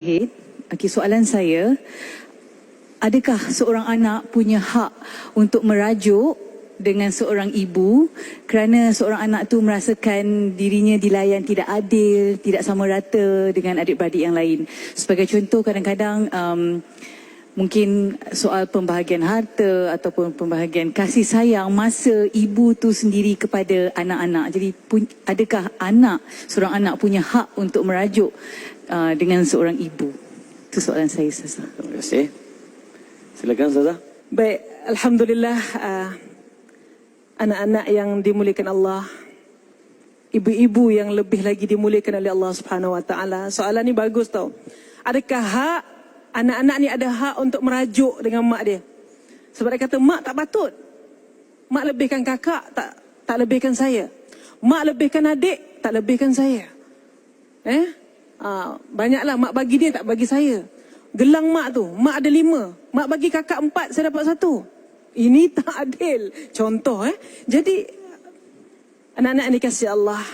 Okey, soalan saya, adakah seorang anak punya hak untuk merajuk dengan seorang ibu kerana seorang anak tu merasakan dirinya dilayan tidak adil, tidak sama rata dengan adik-beradik yang lain? Sebagai contoh, kadang-kadang mungkin soal pembahagian harta ataupun pembahagian kasih sayang masa ibu tu sendiri kepada anak-anak. Jadi adakah seorang anak punya hak untuk merajuk dengan seorang ibu? Itu soalan saya, Ustazah. Terima kasih. Silakan, Ustazah. Baik, Alhamdulillah, anak-anak yang dimuliakan Allah, ibu-ibu yang lebih lagi dimuliakan oleh Allah Subhanahu Wa Taala. Soalan ni bagus tau. Adakah hak anak-anak ni ada hak untuk merajuk dengan mak dia? Sebab dia kata mak tak patut. Mak lebihkan kakak, tak lebihkan saya. Mak lebihkan adik, tak lebihkan saya. Banyaklah mak bagi dia, tak bagi saya. Gelang mak tu, mak ada 5, mak bagi kakak 4, saya dapat 1. Ini tak adil. Contoh Jadi anak-anak yang dikasihi Allah,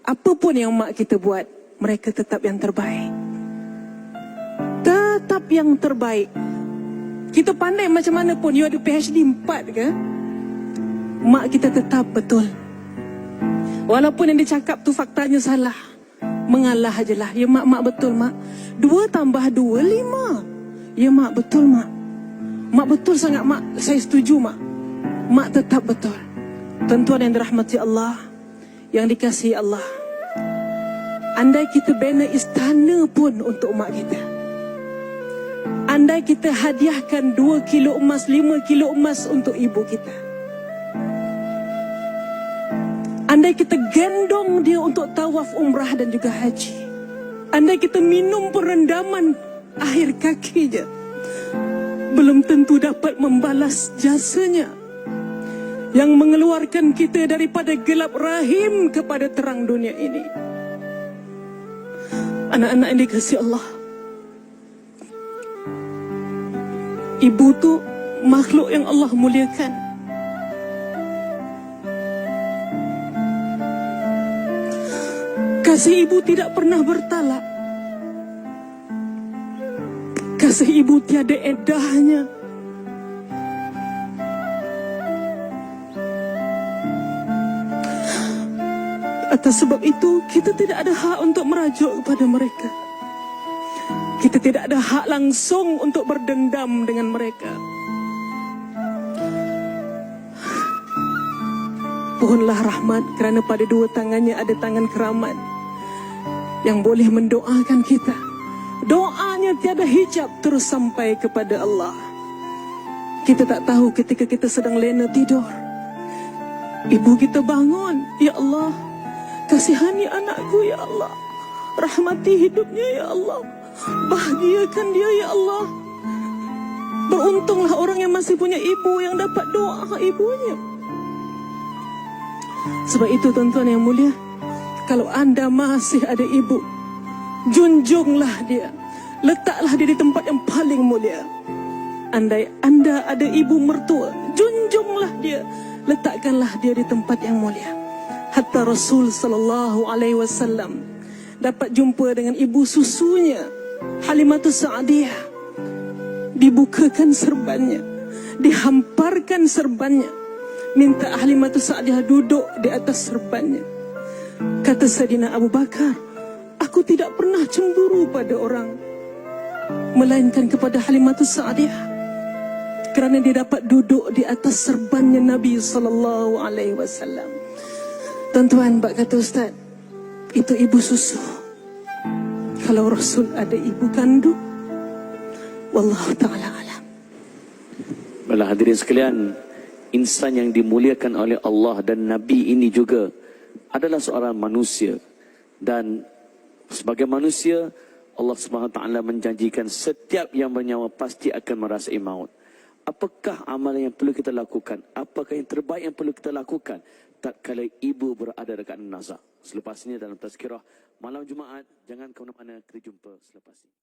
apa pun yang mak kita buat, mereka tetap yang terbaik. Tetap yang terbaik. Kita pandai macam mana pun, you ada PhD 4 ke, mak kita tetap betul. Walaupun yang dicakap tu faktanya salah, mengalah ajalah. Ya mak betul mak. 2 tambah 2, 5. Ya mak betul mak. Mak betul sangat mak. Saya setuju mak. Mak tetap betul. Tuan-tuan yang dirahmati Allah, yang dikasihi Allah, andai kita bina istana pun untuk mak kita, andai kita hadiahkan 2 kilo emas, 5 kilo emas untuk ibu kita, andai kita gendong dia untuk tawaf umrah dan juga haji, andai kita minum perendaman akhir kaki je, belum tentu dapat membalas jasanya yang mengeluarkan kita daripada gelap rahim kepada terang dunia ini. Anak-anak yang dikasihi Allah, ibu tu makhluk yang Allah muliakan. Kasih ibu tidak pernah bertalak. Kasih ibu tiada edahnya. Atas sebab itu, kita tidak ada hak untuk merajuk kepada mereka. Kita tidak ada hak langsung untuk berdendam dengan mereka. Pohonlah rahmat kerana pada 2 tangannya ada tangan keramat yang boleh mendoakan kita. Doanya tiada hijab terus sampai kepada Allah. Kita tak tahu ketika kita sedang lena tidur, ibu kita bangun, ya Allah, kasihani anakku ya Allah, rahmati hidupnya ya Allah, bahagiakan dia ya Allah. Beruntunglah orang yang masih punya ibu, yang dapat doa ibunya. Sebab itu tuan-tuan yang mulia, kalau anda masih ada ibu, junjunglah dia, letaklah dia di tempat yang paling mulia. Andai anda ada ibu mertua, junjunglah dia, letakkanlah dia di tempat yang mulia. Hatta Rasul sallallahu alaihi wasallam dapat jumpa dengan ibu susunya, Halimatus Sa'diyah. Dibukakan serbannya, dihamparkan serbannya, minta Halimatus Sa'diyah duduk di atas serbannya. Kata Sayyidina Abu Bakar, aku tidak pernah cemburu pada orang, melainkan kepada Halimatus Sa'diyah, kerana dia dapat duduk di atas serbannya Nabi sallallahu alaihi wasallam. Tuan-tuan, bak kata Ustaz, itu ibu susu. Kalau Rasul ada ibu kandung, wallahu ta'ala alam. Baiklah hadirin sekalian, insan yang dimuliakan oleh Allah dan Nabi ini juga adalah seorang manusia. Dan sebagai manusia, Allah SWT menjanjikan setiap yang bernyawa pasti akan merasai maut. Apakah amalan yang perlu kita lakukan? Apakah yang terbaik yang perlu kita lakukan tatkala ibu berada dekat nazak? Selepas ini dalam tazkirah malam Jumaat, jangan ke mana-mana, kita jumpa selepas ini.